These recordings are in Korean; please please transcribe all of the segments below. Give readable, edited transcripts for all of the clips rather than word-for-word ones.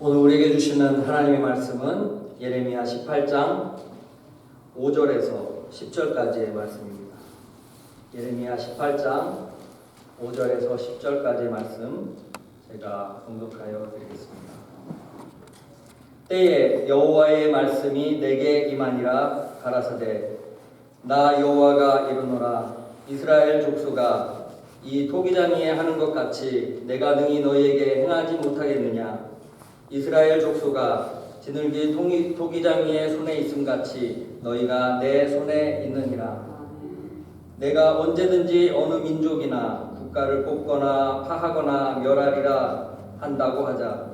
오늘 우리에게 주시는 하나님의 말씀은 예레미야 18장 5절에서 10절까지의 말씀입니다. 예레미야 18장 5절에서 10절까지의 말씀 제가 봉독하여 드리겠습니다. 때에 여호와의 말씀이 내게 임하니라. 가라사대 나 여호와가 이르노라. 이스라엘 족속아, 이 토기장이에 하는 것 같이 내가 능히 너희에게 행하지 못하겠느냐. 이스라엘 족속아, 지늘기 토기장이의 손에 있음같이 너희가 내 손에 있느니라. 내가 언제든지 어느 민족이나 국가를 뽑거나 파하거나 멸하리라 한다고 하자.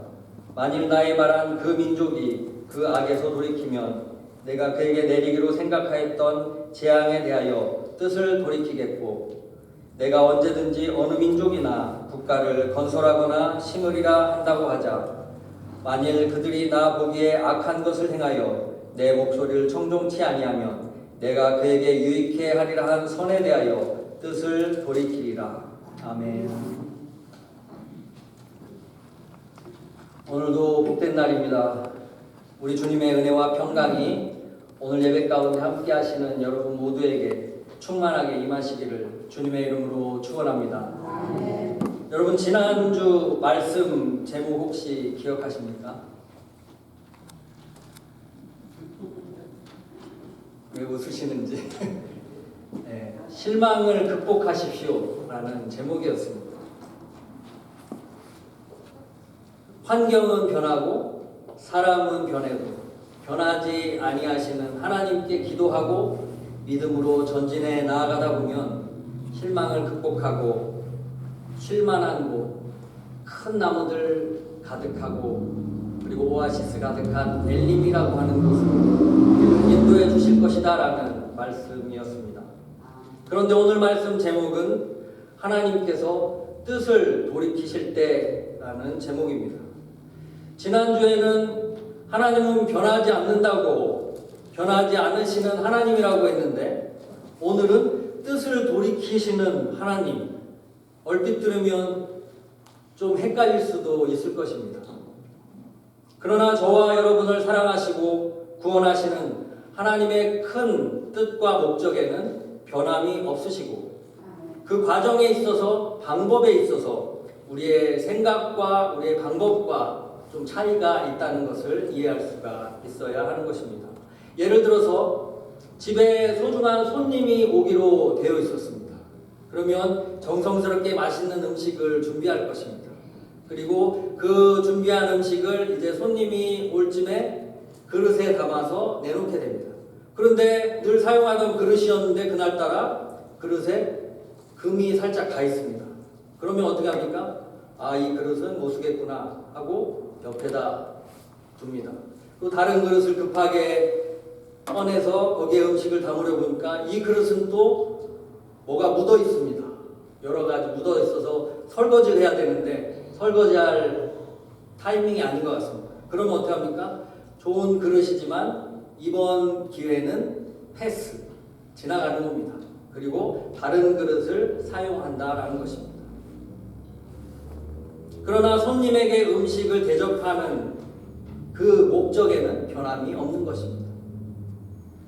만일 나의 말한 그 민족이 그 악에서 돌이키면 내가 그에게 내리기로 생각하였던 재앙에 대하여 뜻을 돌이키겠고, 내가 언제든지 어느 민족이나 국가를 건설하거나 심으리라 한다고 하자. 만일 그들이 나 보기에 악한 것을 행하여 내 목소리를 청종치 아니하면 내가 그에게 유익해 하리라 한 선에 대하여 뜻을 돌이키리라. 아멘. 오늘도 복된 날입니다. 우리 주님의 은혜와 평강이 오늘 예배 가운데 함께 하시는 여러분 모두에게 충만하게 임하시기를 주님의 이름으로 축원합니다. 아멘. 여러분, 지난주 말씀 제목 혹시 기억하십니까? 왜 웃으시는지. 네, 실망을 극복하십시오 라는 제목이었습니다. 환경은 변하고 사람은 변해도 변하지 아니하시는 하나님께 기도하고 믿음으로 전진해 나아가다 보면 실망을 극복하고 쉴만한 곳, 큰 나무들 가득하고 그리고 오아시스 가득한 엘림이라고 하는 곳을 인도해 주실 것이다 라는 말씀이었습니다. 그런데 오늘 말씀 제목은 하나님께서 뜻을 돌이키실 때라는 제목입니다. 지난주에는 하나님은 변하지 않는다고, 변하지 않으시는 하나님이라고 했는데 오늘은 뜻을 돌이키시는 하나님, 얼핏 들으면 좀 헷갈릴 수도 있을 것입니다. 그러나 저와 여러분을 사랑하시고 구원하시는 하나님의 큰 뜻과 목적에는 변함이 없으시고, 그 과정에 있어서, 방법에 있어서 우리의 생각과 우리의 방법과 좀 차이가 있다는 것을 이해할 수가 있어야 하는 것입니다. 예를 들어서 집에 소중한 손님이 오기로 되어 있었습니다. 그러면 정성스럽게 맛있는 음식을 준비할 것입니다. 그리고 그 준비한 음식을 이제 손님이 올 쯤에 그릇에 담아서 내놓게 됩니다. 그런데 늘 사용하던 그릇이었는데 그날따라 그릇에 금이 살짝 가 있습니다. 그러면 어떻게 합니까? 아, 이 그릇은 못 쓰겠구나 하고 옆에다 둡니다. 또 다른 그릇을 급하게 꺼내서 거기에 음식을 담으려 보니까 이 그릇은 또 뭐가 묻어 있습니다. 여러 가지 묻어 있어서 설거지를 해야 되는데 설거지할 타이밍이 아닌 것 같습니다. 그러면 어떻게 합니까? 좋은 그릇이지만 이번 기회는 패스, 지나가는 겁니다. 그리고 다른 그릇을 사용한다라는 것입니다. 그러나 손님에게 음식을 대접하는 그 목적에는 변함이 없는 것입니다.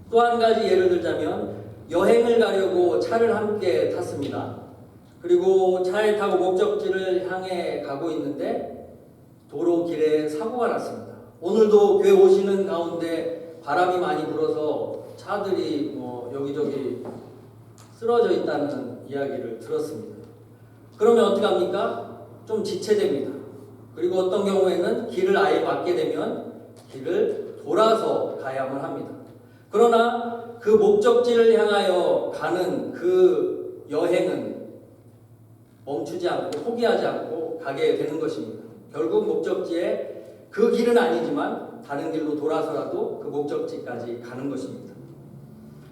또 한 가지 예를 들자면 여행을 가려고 차를 함께 탔습니다. 그리고 차에 타고 목적지를 향해 가고 있는데 도로길에 사고가 났습니다. 오늘도 교회 오시는 가운데 바람이 많이 불어서 차들이 여기저기 쓰러져 있다는 이야기를 들었습니다. 그러면 어떻게 합니까? 좀 지체됩니다. 그리고 어떤 경우에는 길을 아예 막게 되면 길을 돌아서 가야만 합니다. 그러나 그 목적지를 향하여 가는 그 여행은 멈추지 않고 포기하지 않고 가게 되는 것입니다. 결국 목적지에 그 길은 아니지만 다른 길로 돌아서라도 그 목적지까지 가는 것입니다.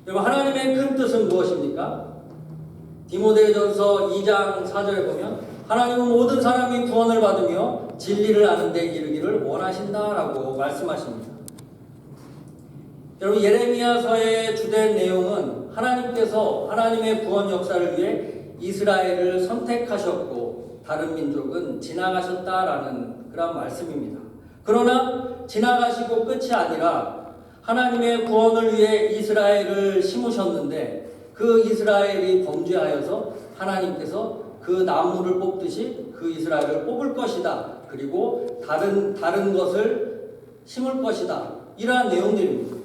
여러분, 하나님의 큰 뜻은 무엇입니까? 디모데전서 2장 4절에 보면 하나님은 모든 사람이 구원을 받으며 진리를 아는 데 이르기를 원하신다라고 말씀하십니다. 여러분, 예레미야서의 주된 내용은 하나님께서 하나님의 구원 역사를 위해 이스라엘을 선택하셨고 다른 민족은 지나가셨다라는 그런 말씀입니다. 그러나 지나가시고 끝이 아니라 하나님의 구원을 위해 이스라엘을 심으셨는데 그 이스라엘이 범죄하여서 하나님께서 그 나무를 뽑듯이 그 이스라엘을 뽑을 것이다. 그리고 다른 것을 심을 것이다. 이러한 내용들입니다.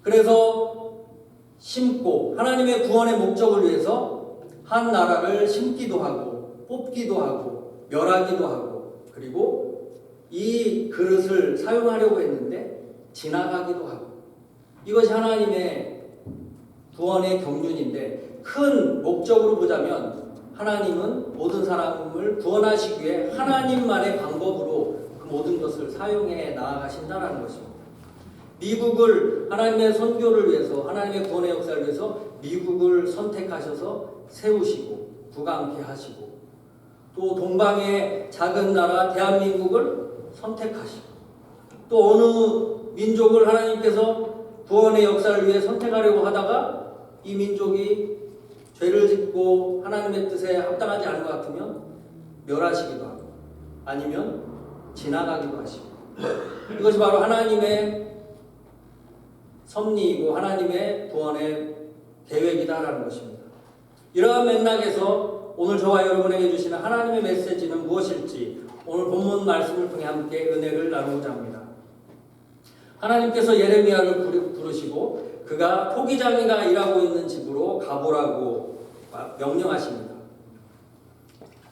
그래서 심고 하나님의 구원의 목적을 위해서 한 나라를 심기도 하고 뽑기도 하고 멸하기도 하고 그리고 이 그릇을 사용하려고 했는데 지나가기도 하고 이것이 하나님의 구원의 경륜인데 큰 목적으로 보자면 하나님은 모든 사람을 구원하시기 위해 하나님만의 방법으로 그 모든 것을 사용해 나아가신다는 것입니다. 미국을 하나님의 선교를 위해서 하나님의 구원의 역사를 위해서 미국을 선택하셔서 세우시고 부강케 하시고 또 동방의 작은 나라 대한민국을 선택하시고 또 어느 민족을 하나님께서 구원의 역사를 위해 선택하려고 하다가 이 민족이 죄를 짓고 하나님의 뜻에 합당하지 않은 것 같으면 멸하시기도 하고 아니면 지나가기도 하시고 이것이 바로 하나님의 섭리이고 하나님의 구원의 계획이다라는 것입니다. 이러한 맥락에서 오늘 저와 여러분에게 주시는 하나님의 메시지는 무엇일지 오늘 본문 말씀을 통해 함께 은혜를 나누고자 합니다. 하나님께서 예레미야를 부르시고 그가 토기장이가 일하고 있는 집으로 가보라고 명령하십니다.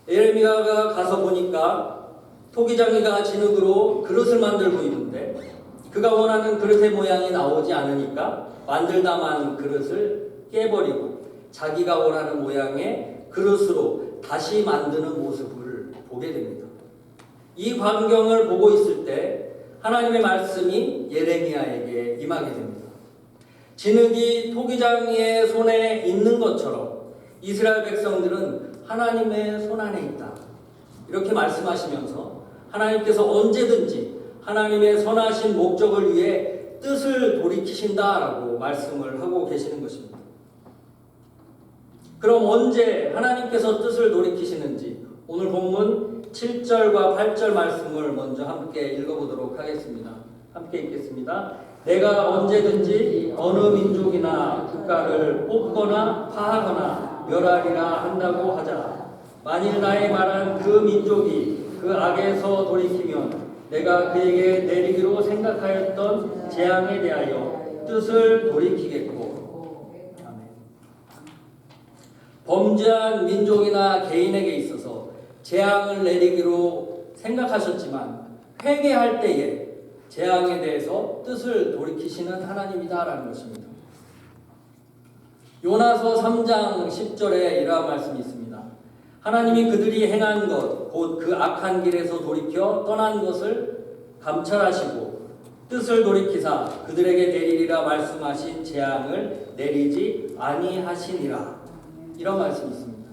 예레미야가 가서 보니까 토기장이가 진흙으로 그릇을 만들고 있는데 그가 원하는 그릇의 모양이 나오지 않으니까 만들다만 그릇을 깨버리고 자기가 원하는 모양의 그릇으로 다시 만드는 모습을 보게 됩니다. 이 광경을 보고 있을 때 하나님의 말씀이 예레미야에게 임하게 됩니다. 진흙이 토기장이의 손에 있는 것처럼 이스라엘 백성들은 하나님의 손 안에 있다. 이렇게 말씀하시면서 하나님께서 언제든지 하나님의 선하신 목적을 위해 뜻을 돌이키신다라고 말씀을 하고 계시는 것입니다. 그럼 언제 하나님께서 뜻을 돌이키시는지 오늘 본문 7절과 8절 말씀을 먼저 함께 읽어보도록 하겠습니다. 함께 읽겠습니다. 내가 언제든지 어느 민족이나 국가를 뽑거나 파하거나 멸하리라 한다고 하자. 만일 나의 말한 그 민족이 그 악에서 돌이키면 내가 그에게 내리기로 생각하였던 재앙에 대하여 뜻을 돌이키겠고. 아멘. 범죄한 민족이나 개인에게 있어서 재앙을 내리기로 생각하셨지만 회개할 때에 재앙에 대해서 뜻을 돌이키시는 하나님이다라는 것입니다. 요나서 3장 10절에 이러한 말씀이 있습니다. 하나님이 그들이 행한 것, 곧 그 악한 길에서 돌이켜 떠난 것을 감찰하시고 뜻을 돌이키사 그들에게 내리리라 말씀하신 재앙을 내리지 아니하시니라. 이런 말씀이 있습니다.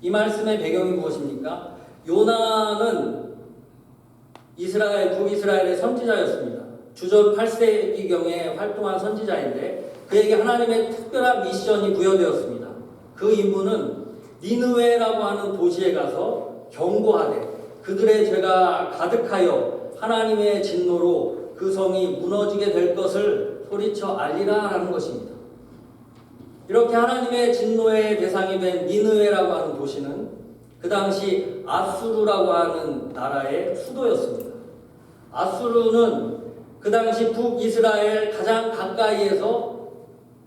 이 말씀의 배경이 무엇입니까? 요나는 북이스라엘의 선지자였습니다. 주전 8세기경에 활동한 선지자인데 그에게 하나님의 특별한 미션이 부여되었습니다. 그 임무는 니느웨라고 하는 도시에 가서 경고하되 그들의 죄가 가득하여 하나님의 진노로 그 성이 무너지게 될 것을 소리쳐 알리라라는 것입니다. 이렇게 하나님의 진노의 대상이 된 니느웨라고 하는 도시는 그 당시 아수르라고 하는 나라의 수도였습니다. 아수르는 그 당시 북이스라엘 가장 가까이에서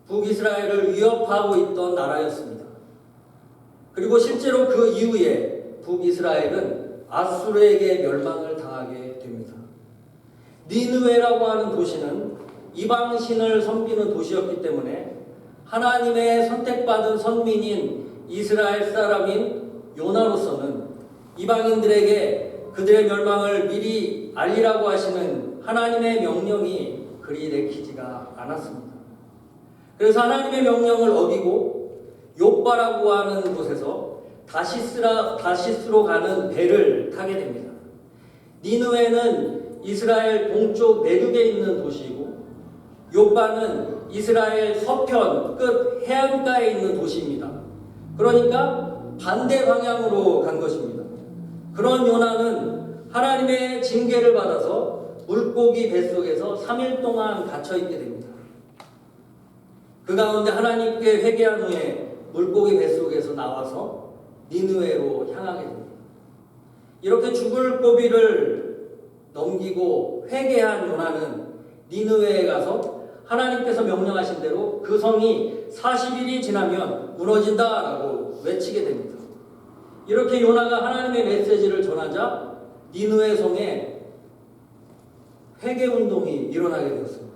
북이스라엘을 위협하고 있던 나라였습니다. 그리고 실제로 그 이후에 북이스라엘은 아수르에게 멸망을 당하게 됩니다. 니느웨라고 하는 도시는 이방신을 섬기는 도시였기 때문에 하나님의 선택받은 선민인 이스라엘 사람인 요나로서는 이방인들에게 그들의 멸망을 미리 알리라고 하시는 하나님의 명령이 그리 내키지가 않았습니다. 그래서 하나님의 명령을 어기고 욥바라고 하는 곳에서 다시스로 가는 배를 타게 됩니다. 니느웨는 이스라엘 동쪽 내륙에 있는 도시이고 욥바는 이스라엘 서편 끝 해안가에 있는 도시입니다. 그러니까 반대 방향으로 간 것입니다. 그런 요나는 하나님의 징계를 받아서 물고기 뱃속에서 3일 동안 갇혀 있게 됩니다. 그 가운데 하나님께 회개한 후에 물고기 뱃속에서 나와서 니느웨로 향하게 됩니다. 이렇게 죽을 고비를 넘기고 회개한 요나는 니느웨에 가서 하나님께서 명령하신 대로 그 성이 40일이 지나면 무너진다라고 외치게 됩니다. 이렇게 요나가 하나님의 메시지를 전하자 니느웨 성에 회개 운동이 일어나게 되었습니다.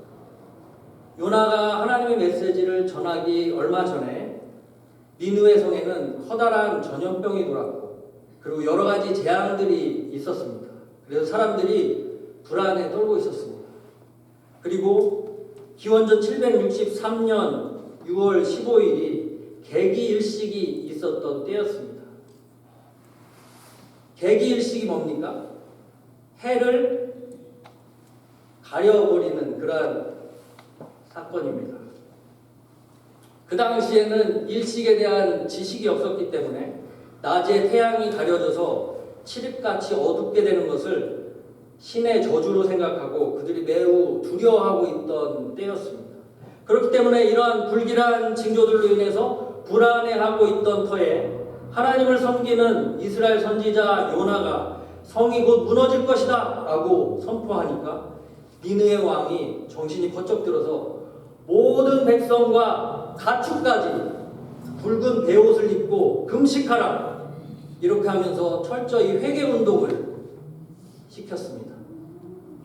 요나가 하나님의 메시지를 전하기 얼마 전에 니느웨 성에는 커다란 전염병이 돌았고 그리고 여러 가지 재앙들이 있었습니다. 그래서 사람들이 불안에 떨고 있었습니다. 그리고 기원전 763년 6월 15일이 계기일식이 있었던 때였습니다. 계기일식이 뭡니까? 해를 가려버리는 그러한 사건입니다. 그 당시에는 일식에 대한 지식이 없었기 때문에 낮에 태양이 가려져서 칠흑같이 어둡게 되는 것을 신의 저주로 생각하고 그들이 매우 두려워하고 있던 때였습니다. 그렇기 때문에 이러한 불길한 징조들로 인해서 불안해하고 있던 터에 하나님을 섬기는 이스라엘 선지자 요나가 성이 곧 무너질 것이다 라고 선포하니까 니느웨 왕이 정신이 번쩍 들어서 모든 백성과 가축까지 붉은 베옷을 입고 금식하라 이렇게 하면서 철저히 회개운동을 시켰습니다.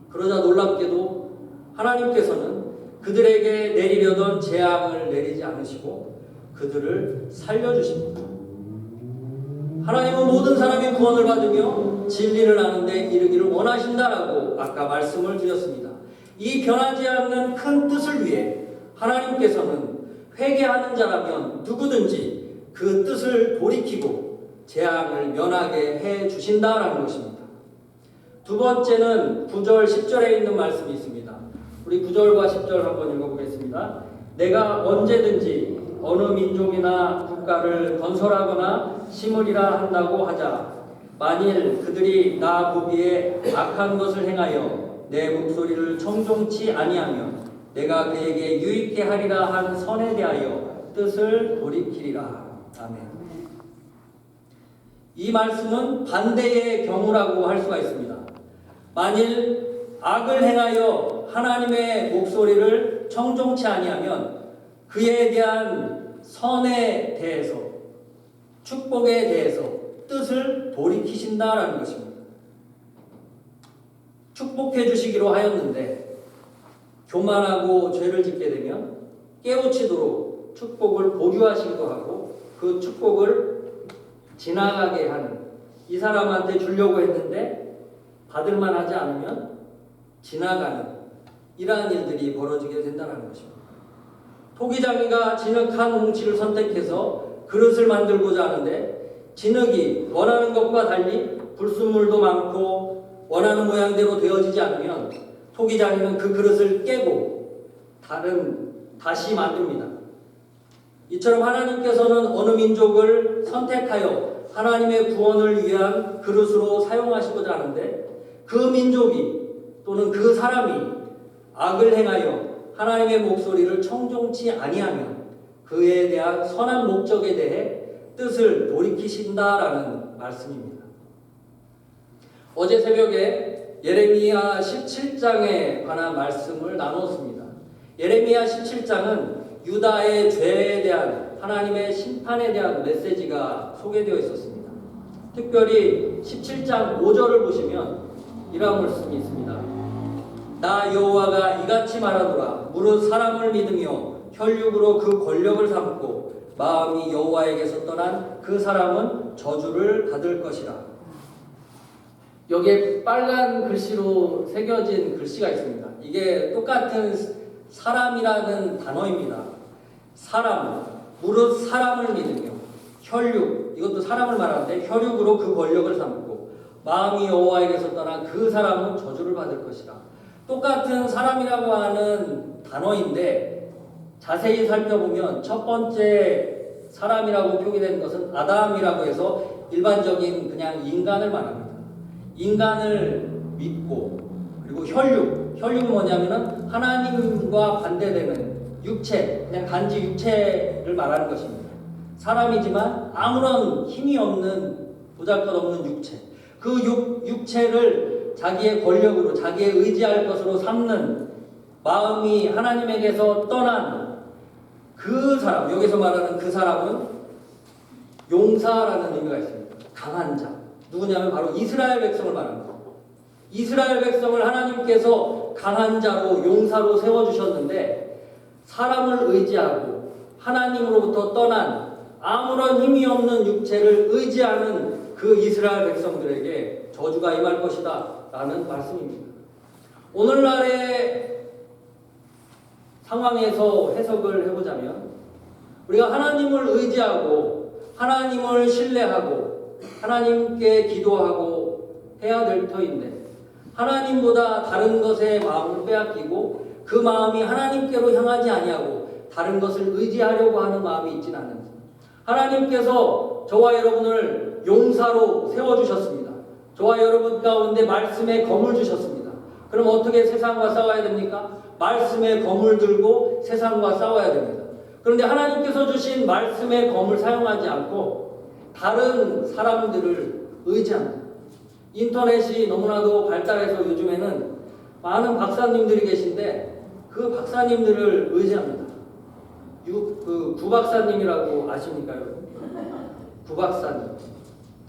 그러자 놀랍게도 하나님께서는 그들에게 내리려던 재앙을 내리지 않으시고 그들을 살려주십니다. 하나님은 모든 사람이 구원을 받으며 진리를 아는 데 이르기를 원하신다라고 아까 말씀을 드렸습니다. 이 변하지 않는 큰 뜻을 위해 하나님께서는 회개하는 자라면 누구든지 그 뜻을 돌이키고 재앙을 면하게 해 주신다라는 것입니다. 두 번째는 9절 10절에 있는 말씀이 있습니다. 우리 9절과 10절 한번 읽어보겠습니다. 내가 언제든지 어느 민족이나 국가를 건설하거나 심으리라 한다고 하자 만일 그들이 나 보기에 악한 것을 행하여 내 목소리를 청종치 아니하면 내가 그에게 유익케 하리라 한 선에 대하여 뜻을 돌이키리라. 아멘. 이 말씀은 반대의 경우라고 할 수가 있습니다. 만일 악을 행하여 하나님의 목소리를 청종치 아니하면 그에 대한 선에 대해서 축복에 대해서 뜻을 돌이키신다라는 것입니다. 축복해 주시기로 하였는데 교만하고 죄를 짓게 되면 깨우치도록 축복을 보류하시기도 하고 그 축복을 지나가게 하는 이 사람한테 주려고 했는데 받을만 하지 않으면 지나가는 이러한 일들이 벌어지게 된다는 것입니다. 토기장이가 진흙한 뭉치를 선택해서 그릇을 만들고자 하는데 진흙이 원하는 것과 달리 불순물도 많고 원하는 모양대로 되어지지 않으면 토기장이는 그 그릇을 깨고 다시 만듭니다. 이처럼 하나님께서는 어느 민족을 선택하여 하나님의 구원을 위한 그릇으로 사용하시고자 하는데 그 민족이 또는 그 사람이 악을 행하여 하나님의 목소리를 청종치 아니하면 그에 대한 선한 목적에 대해 뜻을 돌이키신다라는 말씀입니다. 어제 새벽에 예레미야 17장에 관한 말씀을 나눴습니다. 예레미야 17장은 유다의 죄에 대한 하나님의 심판에 대한 메시지가 소개되어 있었습니다. 특별히 17장 5절을 보시면 이러한 말씀이 있습니다. 나 여호와가 이같이 말하노라. 무릇 사람을 믿으며 혈육으로 그 권력을 삼고 마음이 여호와에게서 떠난 그 사람은 저주를 받을 것이라. 여기에 빨간 글씨로 새겨진 글씨가 있습니다. 이게 똑같은 사람이라는 단어입니다. 사람, 무릇 사람을 믿으며 혈육, 이것도 사람을 말하는데 혈육으로 그 권력을 삼고 마음이 여호와에게서 떠난 그 사람은 저주를 받을 것이라. 똑같은 사람이라고 하는 단어인데 자세히 살펴보면 첫 번째 사람이라고 표기되는 것은 아담이라고 해서 일반적인 그냥 인간을 말합니다. 인간을 믿고 그리고 혈육은 뭐냐면은 하나님과 반대되는 육체, 그냥 단지 육체를 말하는 것입니다. 사람이지만 아무런 힘이 없는 보잘것없는 육체. 그 육체를 자기의 권력으로 자기의 의지할 것으로 삼는 마음이 하나님에게서 떠난 그 사람, 여기서 말하는 그 사람은 용사라는 의미가 있습니다. 강한 자. 누구냐면 바로 이스라엘 백성을 말합니다. 이스라엘 백성을 하나님께서 강한 자로 용사로 세워주셨는데 사람을 의지하고 하나님으로부터 떠난 아무런 힘이 없는 육체를 의지하는 그 이스라엘 백성들에게 저주가 임할 것이다 라는 말씀입니다. 오늘날의 상황에서 해석을 해보자면 우리가 하나님을 의지하고 하나님을 신뢰하고 하나님께 기도하고 해야 될 터인데 하나님보다 다른 것에 마음을 빼앗기고 그 마음이 하나님께로 향하지 아니하고 다른 것을 의지하려고 하는 마음이 있지는 않는지 하나님께서 저와 여러분을 용사로 세워주셨습니다. 저와 여러분 가운데 말씀의 검을 주셨습니다. 그럼 어떻게 세상과 싸워야 됩니까? 말씀의 검을 들고 세상과 싸워야 됩니다. 그런데 하나님께서 주신 말씀의 검을 사용하지 않고 다른 사람들을 의지합니다. 인터넷이 너무나도 발달해서 요즘에는 많은 박사님들이 계신데 그 박사님들을 의지합니다. 그 구박사님이라고 아십니까요? 구박사님.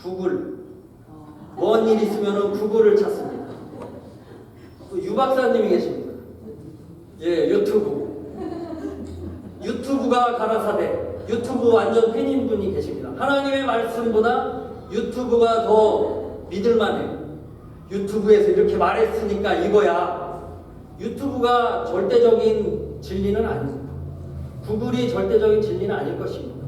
구글. 뭔 일 있으면 구글을 찾습니다. 유박사님이 계십니다. 예, 유튜브가 가라사대. 유튜브 완전 팬인 분이 계십니다. 하나님의 말씀보다 유튜브가 더 믿을만해요. 유튜브에서 이렇게 말했으니까 이거야. 유튜브가 절대적인 진리는 아닙니다. 구글이 절대적인 진리는 아닐 것입니다.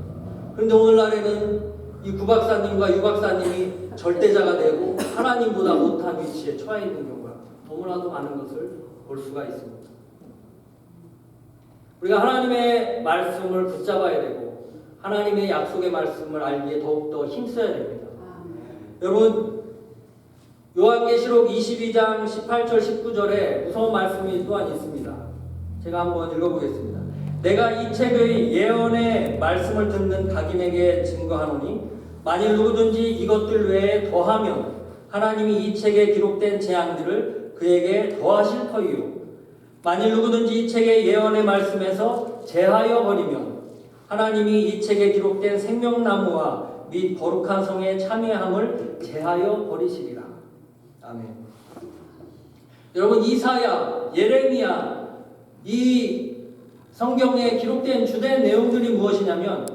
그런데 오늘날에는 이 구박사님과 유박사님이 절대자가 되고 하나님보다 못한 위치에 처해 있는 경우가 너무나도 많은 것을 볼 수가 있습니다. 우리가 하나님의 말씀을 붙잡아야 되고 하나님의 약속의 말씀을 알기에 더욱더 힘써야 됩니다. 여러분 요한계시록 22장 18절 19절에 무서운 말씀이 또한 있습니다. 제가 한번 읽어보겠습니다. 내가 이 책의 예언의 말씀을 듣는 각인에게 증거하노니 만일 누구든지 이것들 외에 더하면 하나님이 이 책에 기록된 재앙들을 그에게 더하실 터이요 만일 누구든지 이 책의 예언의 말씀에서 제하여 버리면 하나님이 이 책에 기록된 생명나무와 및 거룩한 성의 참여함을 제하여 버리시리라. 아멘. 여러분 이사야, 예레미야 이 성경에 기록된 주된 내용들이 무엇이냐면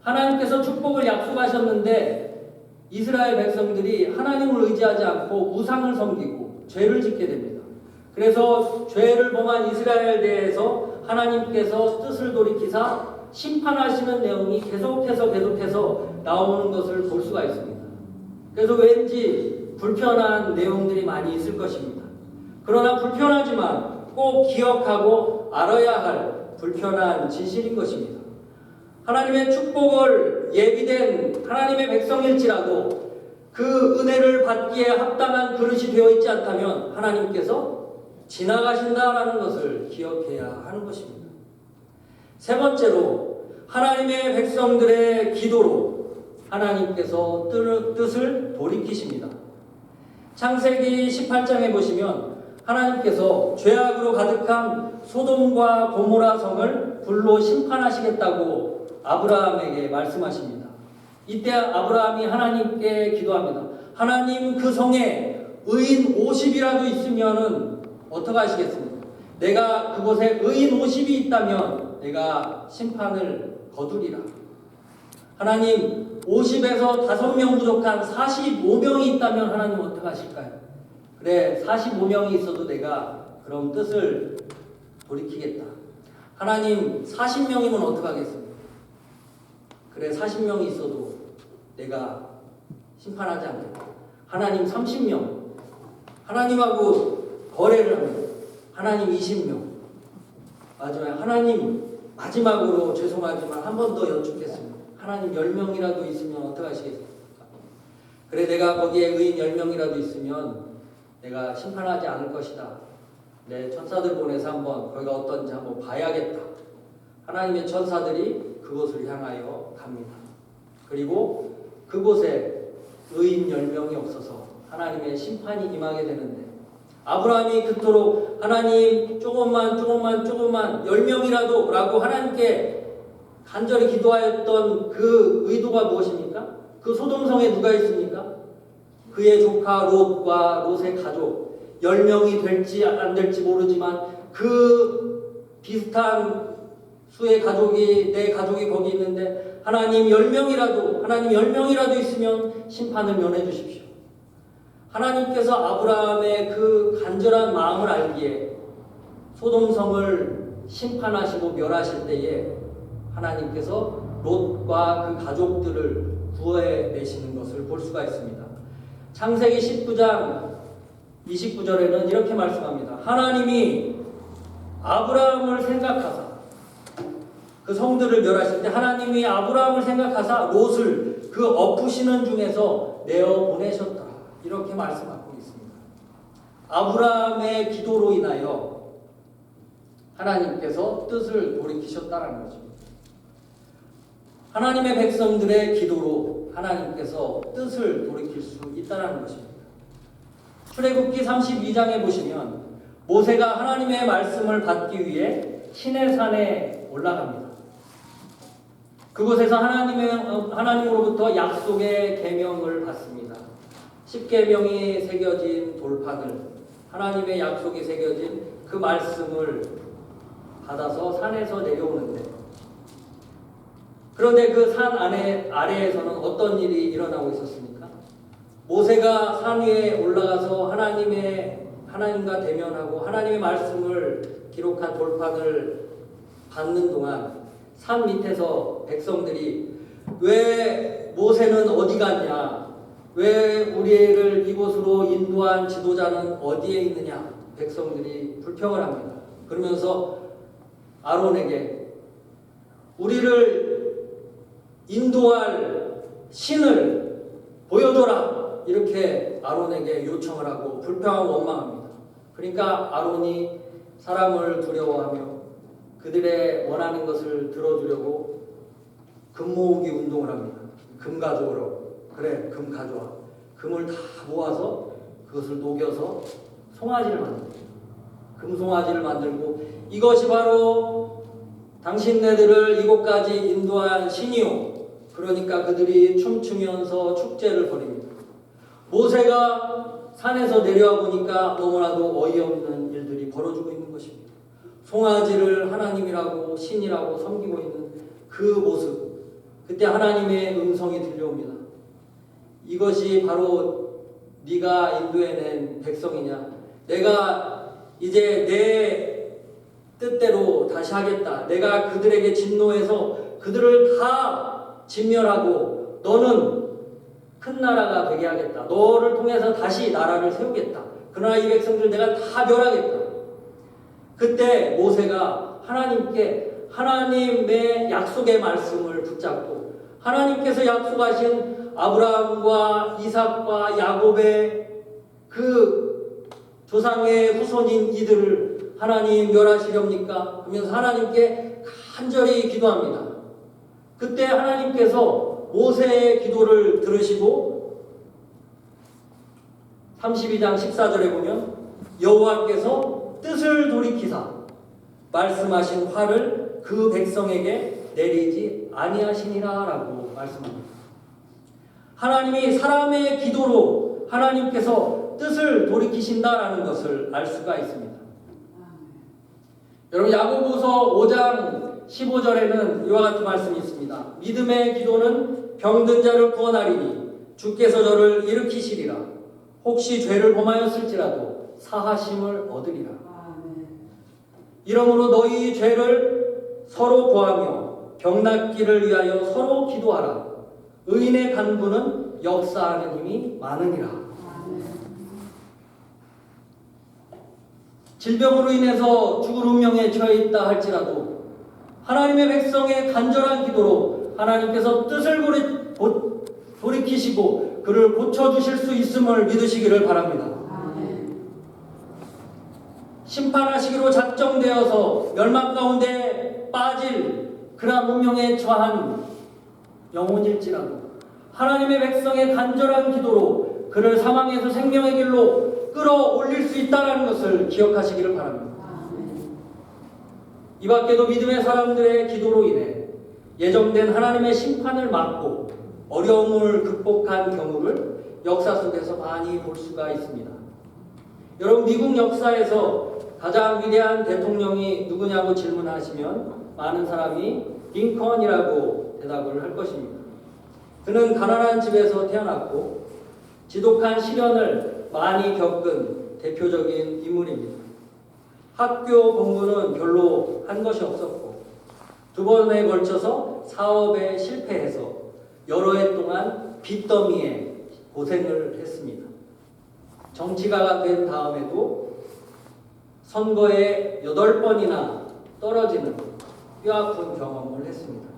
하나님께서 축복을 약속하셨는데 이스라엘 백성들이 하나님을 의지하지 않고 우상을 섬기고 죄를 짓게 됩니다. 그래서 죄를 범한 이스라엘에 대해서 하나님께서 뜻을 돌이키사 심판하시는 내용이 계속해서 나오는 것을 볼 수가 있습니다. 그래서 왠지 불편한 내용들이 많이 있을 것입니다. 그러나 불편하지만 꼭 기억하고 알아야 할 불편한 진실인 것입니다. 하나님의 축복을 예비된 하나님의 백성일지라도 그 은혜를 받기에 합당한 그릇이 되어 있지 않다면 하나님께서 지나가신다라는 것을 기억해야 하는 것입니다. 세 번째로 하나님의 백성들의 기도로 하나님께서 뜻을 돌이키십니다. 창세기 18장에 보시면 하나님께서 죄악으로 가득한 소돔과 고모라 성을 불로 심판하시겠다고 아브라함에게 말씀하십니다. 이때 아브라함이 하나님께 기도합니다. 하나님 그 성에 의인 50이라도 있으면은 어떻게 하시겠습니까? 내가 그곳에 의인 50이 있다면 내가 심판을 거두리라. 하나님 50에서 5명 부족한 45명이 있다면 하나님 어떻게 하실까요? 그래 45명이 있어도 내가 그럼 뜻을 돌이키겠다. 하나님 40명이면 어떻게 하겠습니까? 그래 40명이 있어도 내가 심판하지 않겠다. 하나님 30명 하나님하고 거래를 합니다. 하나님 20명 하나님 마지막으로 죄송하지만 한 번 더 여쭙겠습니다. 하나님 10명이라도 있으면 어떻게 하시겠습니까? 그래 내가 거기에 의인 10명이라도 있으면 내가 심판하지 않을 것이다. 내 천사들 보내서 한번 거기가 어떤지 한번 봐야겠다. 하나님의 천사들이 그곳을 향하여 갑니다. 그리고 그곳에 의인 10명이 없어서 하나님의 심판이 임하게 되는데 아브라함이 그토록 하나님 조금만 10명이라도 라고 하나님께 간절히 기도하였던 그 의도가 무엇입니까? 그 소돔성에 누가 있습니까? 그의 조카 롯과 롯의 가족 10명이 될지 안 될지 모르지만 그 비슷한 수의 가족이 내 가족이 거기 있는데 하나님 10명이라도 있으면 심판을 면해 주십시오. 하나님께서 아브라함의 그 간절한 마음을 알기에 소돔성을 심판하시고 멸하실 때에 하나님께서 롯과 그 가족들을 구해내시는 것을 볼 수가 있습니다. 창세기 19장 29절에는 이렇게 말씀합니다. 하나님이 아브라함을 생각하사 그 성들을 멸하실 때 하나님이 아브라함을 생각하사 롯을 그 엎으시는 중에서 내어 보내셨다. 이렇게 말씀하고 있습니다. 아브라함의 기도로 인하여 하나님께서 뜻을 돌이키셨다는 거죠. 하나님의 백성들의 기도로 하나님께서 뜻을 돌이킬 수 있다는 것입니다. 출애굽기 32장에 보시면 모세가 하나님의 말씀을 받기 위해 시내산에 올라갑니다. 그곳에서 하나님으로부터 약속의 계명을 받습니다. 10계명이 새겨진 돌판을 하나님의 약속이 새겨진 그 말씀을 받아서 산에서 내려오는데 그런데 그 산 아래에서는 어떤 일이 일어나고 있었습니까? 모세가 산 위에 올라가서 하나님과 대면하고 하나님의 말씀을 기록한 돌판을 받는 동안 산 밑에서 백성들이 왜 모세는 어디 갔냐? 왜 우리를 이곳으로 인도한 지도자는 어디에 있느냐? 백성들이 불평을 합니다. 그러면서 아론에게 우리를 인도할 신을 보여줘라 이렇게 아론에게 요청을 하고 불평하고 원망합니다. 그러니까 아론이 사람을 두려워하며 그들의 원하는 것을 들어주려고 금 모으기 운동을 합니다. 금 가져오라고. 그래, 금 가져와. 금을 다 모아서 그것을 녹여서 송아지를 만듭니다. 금송아지를 만들고 이것이 바로 당신네들을 이곳까지 인도한 신이요. 그러니까 그들이 춤추면서 축제를 벌입니다. 모세가 산에서 내려와 보니까 너무나도 어이없는 일들이 벌어지고 있는 것입니다. 송아지를 하나님이라고 신이라고 섬기고 있는 그 모습, 그때 하나님의 음성이 들려옵니다. 이것이 바로 네가 인도해낸 백성이냐? 내가 이제 내 뜻대로 다시 하겠다. 내가 그들에게 진노해서 그들을 다 진멸하고 너는 큰 나라가 되게 하겠다. 너를 통해서 다시 나라를 세우겠다. 그러나 이 백성들 내가 다 멸하겠다. 그때 모세가 하나님께 하나님의 약속의 말씀을 붙잡고 하나님께서 약속하신 아브라함과 이삭과 야곱의 그 조상의 후손인 이들을 하나님 멸하시렵니까? 하면서 하나님께 간절히 기도합니다. 그때 하나님께서 모세의 기도를 들으시고 32장 14절에 보면 여호와께서 뜻을 돌이키사 말씀하신 화를 그 백성에게 내리지 아니하시니라 라고 말씀합니다. 하나님이 사람의 기도로 하나님께서 뜻을 돌이키신다라는 것을 알 수가 있습니다. 여러분 야고보서 5장 15절에는 이와 같은 말씀이 있습니다. 믿음의 기도는 병든 자를 구원하리니 주께서 저를 일으키시리라. 혹시 죄를 범하였을지라도 사하심을 얻으리라. 이러므로 너희 죄를 서로 구하며 병 낫기를 위하여 서로 기도하라. 의인의 간구는 역사하는 힘이 많으니라. 질병으로 인해서 죽을 운명에 처해 있다 할지라도 하나님의 백성의 간절한 기도로 하나님께서 뜻을 돌이키시고 그를 고쳐주실 수 있음을 믿으시기를 바랍니다. 심판하시기로 작정되어서 멸망 가운데 빠질 그러한 운명에 처한 영혼일지라도 하나님의 백성의 간절한 기도로 그를 사망에서 생명의 길로 끌어올릴 수 있다는 것을 기억하시기를 바랍니다. 이 밖에도 믿음의 사람들의 기도로 인해 예정된 하나님의 심판을 막고 어려움을 극복한 경우를 역사 속에서 많이 볼 수가 있습니다. 여러분, 미국 역사에서 가장 위대한 대통령이 누구냐고 질문하시면 많은 사람이 링컨이라고 대답을 할 것입니다. 그는 가난한 집에서 태어났고 지독한 시련을 많이 겪은 대표적인 인물입니다. 학교 공부는 별로 한 것이 없었고 두 번에 걸쳐서 사업에 실패해서 여러 해 동안 빚더미에 고생을 했습니다. 정치가가 된 다음에도 선거에 8번이나 떨어지는 뼈아픈 경험을 했습니다.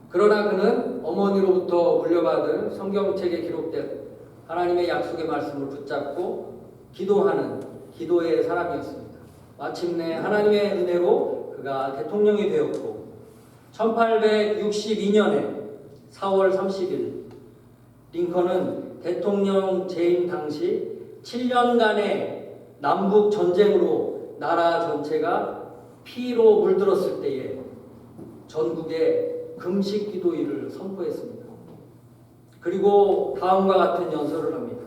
그러나 그는 어머니로부터 물려받은 성경책에 기록된 하나님의 약속의 말씀을 붙잡고 기도하는 기도의 사람이었습니다. 마침내 하나님의 은혜로 그가 대통령이 되었고 1862년에 4월 30일 링컨은 대통령 재임 당시 7년간의 남북 전쟁으로 나라 전체가 피로 물들었을 때에 전국에 금식 기도일을 선포했습니다. 그리고 다음과 같은 연설을 합니다.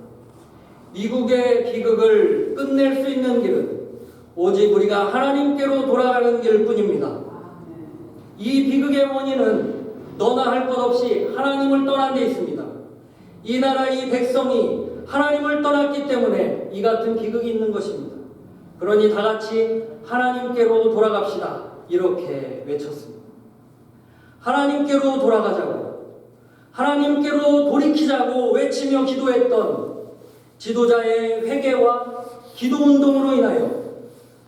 미국의 비극을 끝낼 수 있는 길은 오직 우리가 하나님께로 돌아가는 길뿐입니다. 이 비극의 원인은 너나 할 것 없이 하나님을 떠난 데 있습니다. 이 나라 이 백성이 하나님을 떠났기 때문에 이 같은 비극이 있는 것입니다. 그러니 다 같이 하나님께로 돌아갑시다. 이렇게 외쳤습니다. 하나님께로 돌아가자고, 하나님께로 돌이키자고 외치며 기도했던 지도자의 회개와 기도운동으로 인하여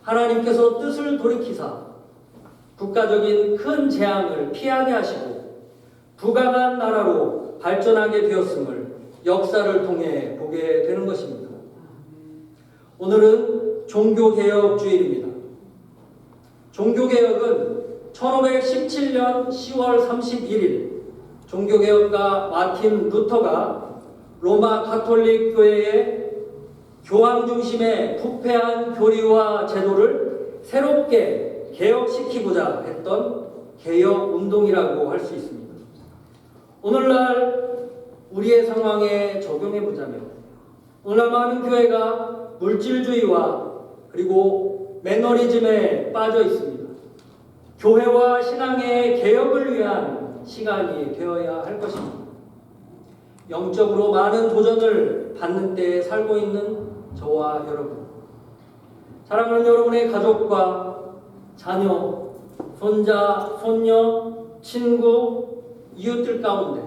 하나님께서 뜻을 돌이키사 국가적인 큰 재앙을 피하게 하시고 부강한 나라로 발전하게 되었음을 역사를 통해 보게 되는 것입니다. 오늘은 종교개혁주일입니다. 종교개혁은 1517년 10월 31일 종교개혁가 마틴 루터가 로마 가톨릭 교회의 교황 중심의 부패한 교리와 제도를 새롭게 개혁시키고자 했던 개혁운동이라고 할 수 있습니다. 오늘날 우리의 상황에 적용해 보자면 오늘날 많은 교회가 물질주의와 그리고 매너리즘에 빠져 있습니다. 교회와 신앙의 개혁을 위한 시간이 되어야 할 것입니다. 영적으로 많은 도전을 받는 때에 살고 있는 저와 여러분, 사랑하는 여러분의 가족과 자녀, 손자, 손녀, 친구, 이웃들 가운데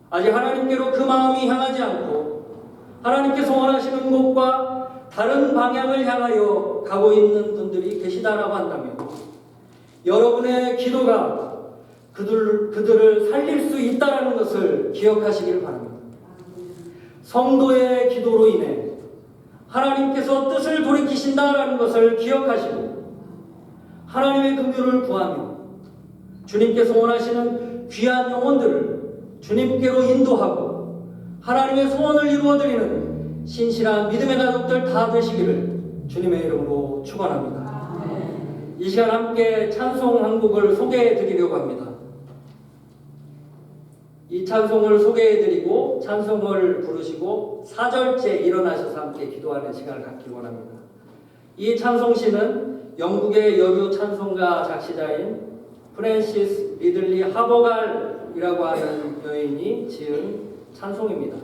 아직 하나님께로 그 마음이 향하지 않고 하나님께서 원하시는 곳과 다른 방향을 향하여 가고 있는 분들이 계시다라고 한다면 여러분의 기도가 그들을 살릴 수 있다는 것을 기억하시길 바랍니다. 성도의 기도로 인해 하나님께서 뜻을 돌이키신다라는 것을 기억하시고 하나님의 긍휼을 구하며 주님께서 원하시는 귀한 영혼들을 주님께로 인도하고 하나님의 소원을 이루어드리는 신실한 믿음의 가족들 다 되시기를 주님의 이름으로 축원합니다. 이 시간 함께 찬송 한 곡을 소개해 드리려고 합니다. 이 찬송을 소개해드리고 찬송을 부르시고 4절째 일어나셔서 함께 기도하는 시간을 갖기 원합니다. 이 찬송시는 영국의 여류 찬송가 작시자인 프랜시스 리들리 하버갈이라고 하는 여인이 지은 찬송입니다.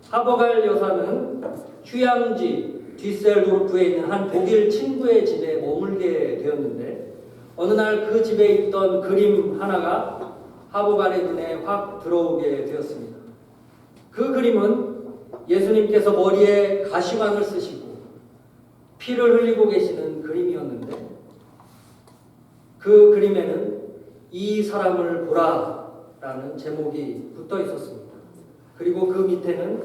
하버갈 여사는 휴양지 뒤셀도르프에 있는 한 독일 친구의 집에 머물게 되었는데 어느 날 그 집에 있던 그림 하나가 하버갈의 눈에 확 들어오게 되었습니다. 그 그림은 예수님께서 머리에 가시관을 쓰시고 피를 흘리고 계시는 그림이었는데 그 그림에는 이 사람을 보라 라는 제목이 붙어 있었습니다. 그리고 그 밑에는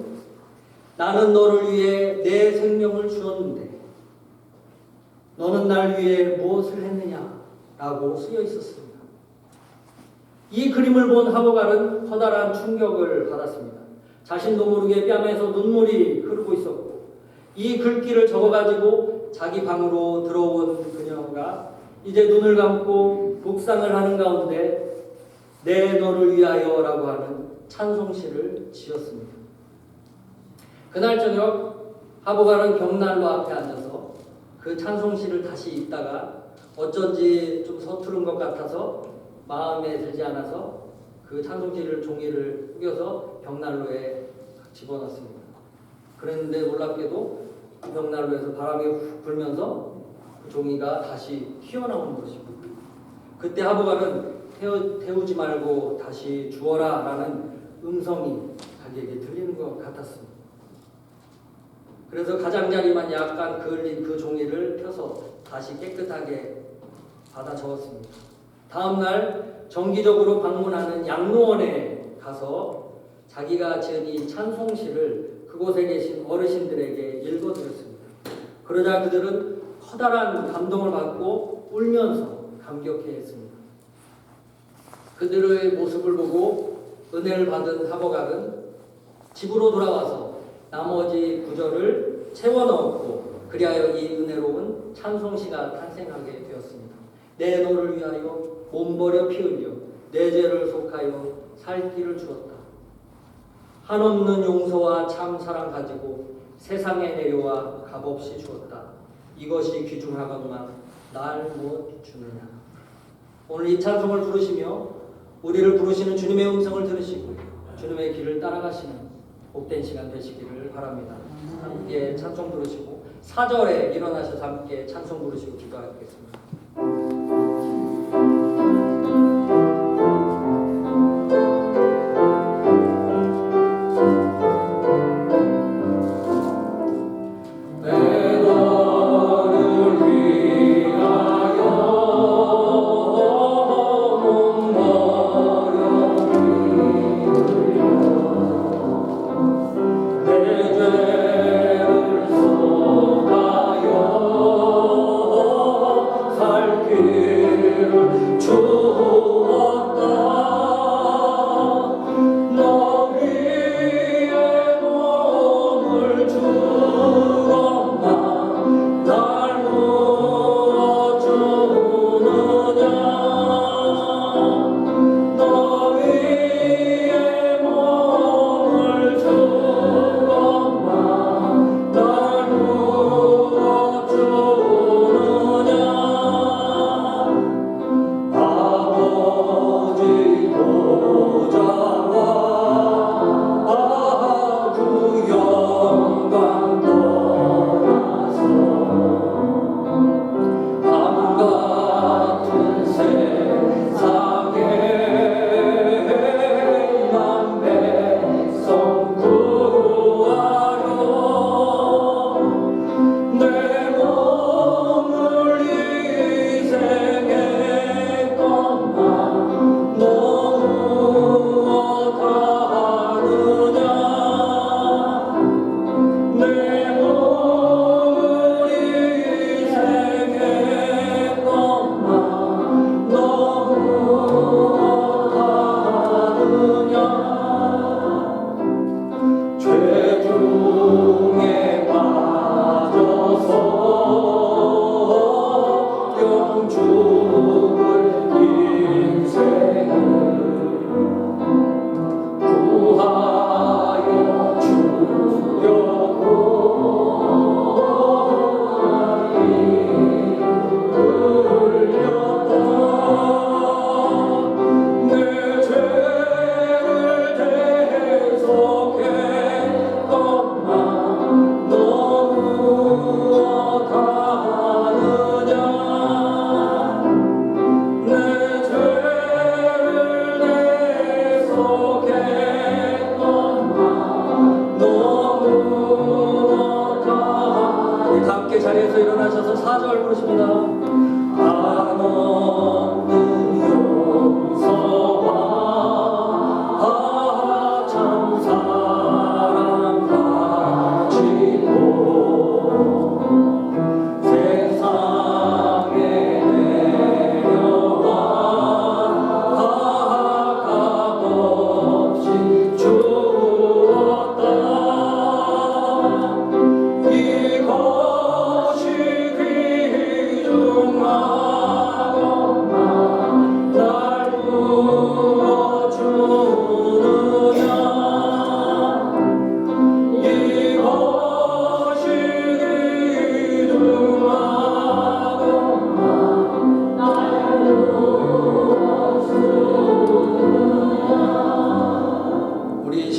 나는 너를 위해 내 생명을 주었는데 너는 날 위해 무엇을 했느냐 라고 쓰여 있었습니다. 이 그림을 본 하보갈은 커다란 충격을 받았습니다. 자신도 모르게 뺨에서 눈물이 흐르고 있었고 이 글귀를 적어가지고 자기 방으로 들어온 그녀가 이제 눈을 감고 묵상을 하는 가운데 내 너를 위하여 라고 하는 찬송시를 지었습니다. 그날 저녁 하보갈은 벽난로 앞에 앉아서 그 찬송시를 다시 읽다가 어쩐지 좀 서투른 것 같아서 마음에 들지 않아서 그 찬송시를 종이를 구겨서 벽난로에 집어넣습니다. 그랬는데 놀랍게도 벽난로에서 바람이 훅 불면서 그 종이가 다시 튀어나오는 것입니다. 그때 하보갈은 태우지 말고 다시 주어라 라는 음성이 자기에게 들리는 것 같았습니다. 그래서 가장자리만 약간 그을린 그 종이를 펴서 다시 깨끗하게 받아 적었습니다. 다음날 정기적으로 방문하는 양로원에 가서 자기가 지은 이 찬송시를 그곳에 계신 어르신들에게 읽어드렸습니다. 그러자 그들은 커다란 감동을 받고 울면서 감격해했습니다. 그들의 모습을 보고 은혜를 받은 하보갈은 집으로 돌아와서 나머지 구절을 채워 넣었고 그리하여 이 은혜로운 찬송시가 탄생하게 되었습니다. 내 너를 위하여 몸버려 피 흘려 내 죄를 속하여 살 길을 주었다. 한없는 용서와 참 사랑 가지고 세상에 내려와 값없이 주었다. 이것이 귀중하건만 날 못 주느냐. 오늘 이 찬송을 부르시며 우리를 부르시는 주님의 음성을 들으시고 주님의 길을 따라가시는 복된 시간 되시기를 바랍니다. 함께 찬송 부르시고 4절에 일어나셔서 함께 찬송 부르시고 기도하겠습니다. 살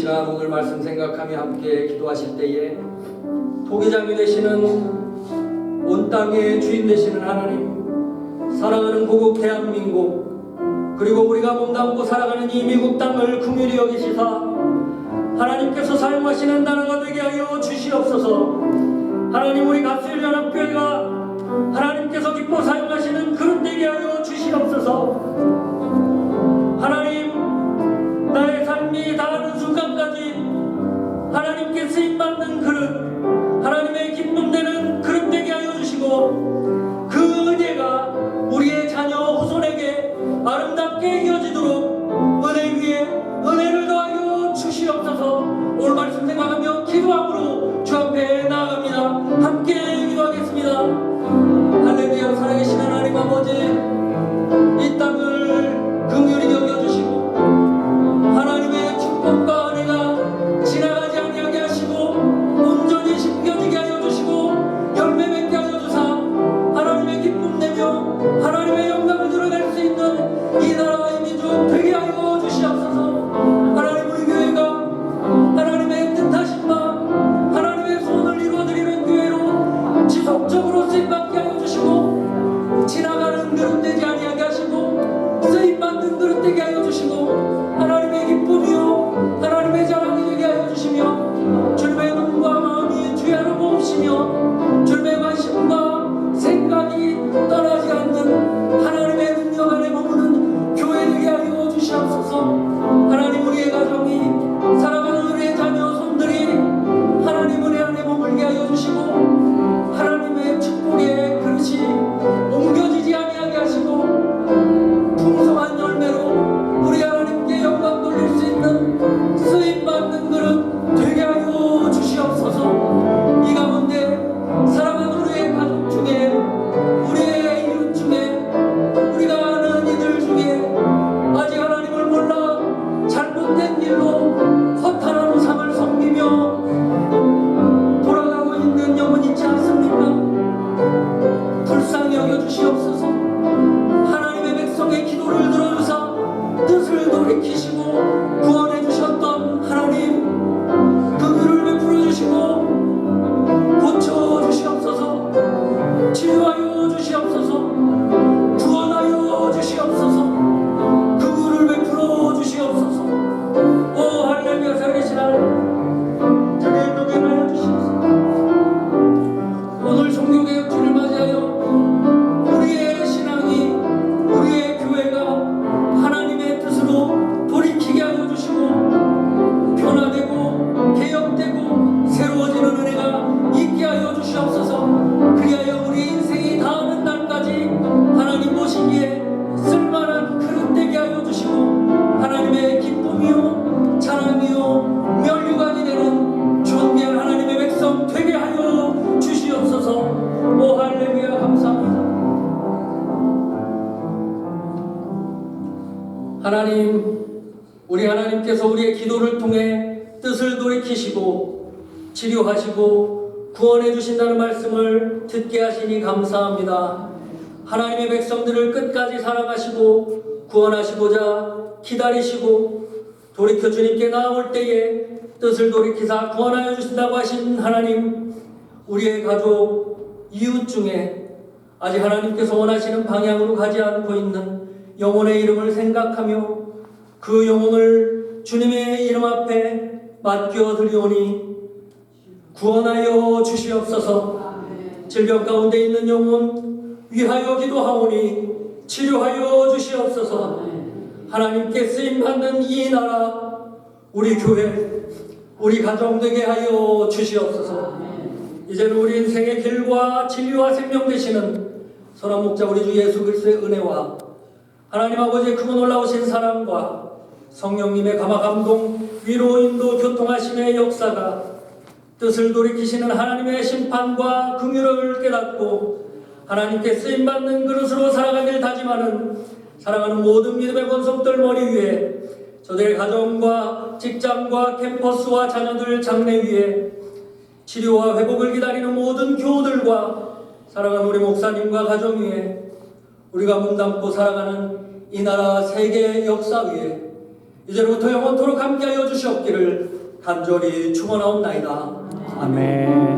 시간 오늘 말씀 생각하며 함께 기도하실 때에 토기장이 되시는 온 땅의 주인 되시는 하나님, 사랑하는 고국 대한민국, 그리고 우리가 몸담고 살아가는 이 미국 땅을 긍휼히 여기시사 하나님께서 사용하시는 나라가 되게 하여 주시옵소서. 하나님, 우리 가스연합교회가 하나님께서 기뻐 사용하시는 그릇 되게 하여 주시옵소서. 하나님, 나의 삶이 다하는 순간까지 하나님께 쓰임받는 그릇, 하나님의 기쁨 되는 그릇 되게 하여 주시고, 그 은혜가 우리의 자녀 후손에게 아름답게 이어지도록 은혜 위에 은혜를 더하여 주시옵소서. 오늘 말씀 생각하며 기도함으로 주 앞에 나아갑니다. 함께 기도하겠습니다. 할렐루야. 살아계신 하나님 아버지, 이 땅을 긍휼히 여겨주시고 하나님의 축복과 은혜가 지나가지 아니하게 하시고 온전히 심겨지게 하여 주시고 열매 맺게 하여 주사 하나님의 기쁨 내며 하나님의 영광을 드러낼 수 있는 이 나라와 이 민족 되게 하여 주시옵소서. 하나님, 우리 교회가 하나님의 뜻하신 바 하나님의 소원을 이루어드리는 교회로 지속적으로 쓰임받게 하여 주시고 지나가는 그릇 되지 아니하게 하시고 쓰임받는 그릇 되게 하여 주시고 하나님의 기쁨이요 하나님의 자랑이 되게 하여 주시며 주님의 눈과 마음이 주야로 모으시며 주님의 관심과 생각이 떠나지 않는 하나님의 능력 안에 머무는 교회 되게 하여 주시옵소서. 하나님, 우리의 가정이 살아가는 우리의 자녀 손들이 하나님 은혜 안에 머물게 하여 주시고 하나님의 축복의 그릇이 옮겨지지 아니하게 하시고 풍성한 열매로 우리 하나님께 영광 돌릴 수 있는 쓰임받는 그릇 되게 하여 주시옵소서. 이 가운데 사랑하는 우리의 가족 중에 우리의 이웃 중에 우리가 아는 이들 중에 아직 하나님을 몰라 잘못된 길로 허탄한 우상을 섬기며 돌아가고 있는 영혼 있지 않습니까? 불쌍히 여겨주시옵소서. 하나님의 백성의 기도를 들어주사 뜻을 돌이키시고 구원해 주셨던 하나님, 그 귀를 베풀어 주시고 고쳐 주시옵소서. 치유하여 주시옵소서. 구원하여 주시옵소서. 그 귀를 베풀어 주시옵소서. 오 할렐루야. 살아계신 하나님, 저의 능에 하여 주시옵소서. 오늘 종교개혁주를 맞이하여 우리의 신앙이 우리의 교회가 하나님의 뜻으로 돌이키게 하여 주시고 변화되고 개혁되고 새로워지는 은혜가 있게 하여 주시옵소서. 그리하여 우리 인생이 다하는 날까지 하나님 보시기에 쓸만한 그릇 되게 하여 주시고 하나님의 기쁨이요 자랑이요 면류관이 되는 존귀한 하나님의 백성 되게 하여 주시옵소서. 오 할렐루야. 감사합니다. 하나님, 우리 하나님께서 우리의 기도를 통해 뜻을 돌이키시고 치료하시고 구원해 주신다는 말씀을 듣게 하시니 감사합니다. 하나님의 백성들을 끝까지 사랑하시고 구원하시고자 기다리시고 돌이켜 주님께 나아올 때에 뜻을 돌이키사 구원하여 주신다고 하신 하나님, 우리의 가족, 이웃 중에 아직 하나님께서 원하시는 방향으로 가지 않고 있는 영혼의 이름을 생각하며 그 영혼을 주님의 이름 앞에 맡겨 드리오니 구원하여 주시옵소서. 질병 가운데 있는 영혼 위하여 기도하오니 치료하여 주시옵소서. 하나님께 쓰임받는 이 나라, 우리 교회, 우리 가정 되게 하여 주시옵소서. 이제는 우리 인생의 길과 진리와 생명 되시는 선한 목자 우리 주 예수 그리스도의 은혜와 하나님 아버지의 크고 놀라우신 사랑과 성령님의 감화 감동 위로 인도 교통하심의 역사가 뜻을 돌이키시는 하나님의 심판과 긍휼을 깨닫고 하나님께 쓰임받는 그릇으로 살아가길 다짐하는 사랑하는 모든 믿음의 권속들 머리 위에 저들의 가정과 직장과 캠퍼스와 자녀들 장래 위에 치료와 회복을 기다리는 모든 교우들과 사랑하는 우리 목사님과 가정 위에 우리가 몸담고 살아가는 이 나라 세계 역사 위에 이제로부터 영원토록 함께하여 주시옵기를 간절히 축원하옵나이다. 아멘.